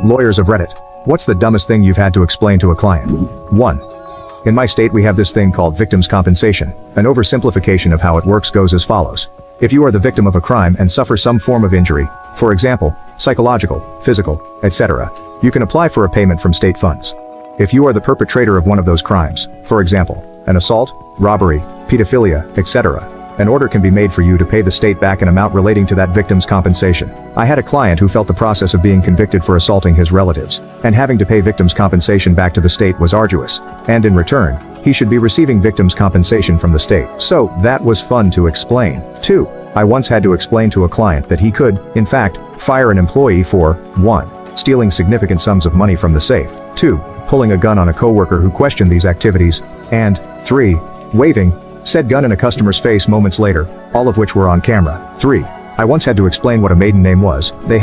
Lawyers of Reddit. What's the dumbest thing you've had to explain to a client? 1. In my state we have this thing called victims' compensation. An oversimplification of how it works goes as follows. If you are the victim of a crime and suffer some form of injury, for example, psychological, physical, etc., you can apply for a payment from state funds. If you are the perpetrator of one of those crimes, for example, an assault, robbery, pedophilia, etc., an order can be made for you to pay the state back an amount relating to that victim's compensation. I had a client who felt the process of being convicted for assaulting his relatives, and having to pay victims' compensation back to the state was arduous, and in return, he should be receiving victims' compensation from the state. So, that was fun to explain. 2. I once had to explain to a client that he could, in fact, fire an employee for 1. Stealing significant sums of money from the safe, 2. Pulling a gun on a coworker who questioned these activities, and 3. Waving said gun in a customer's face moments later, all of which were on camera. 3. I once had to explain what a maiden name was. They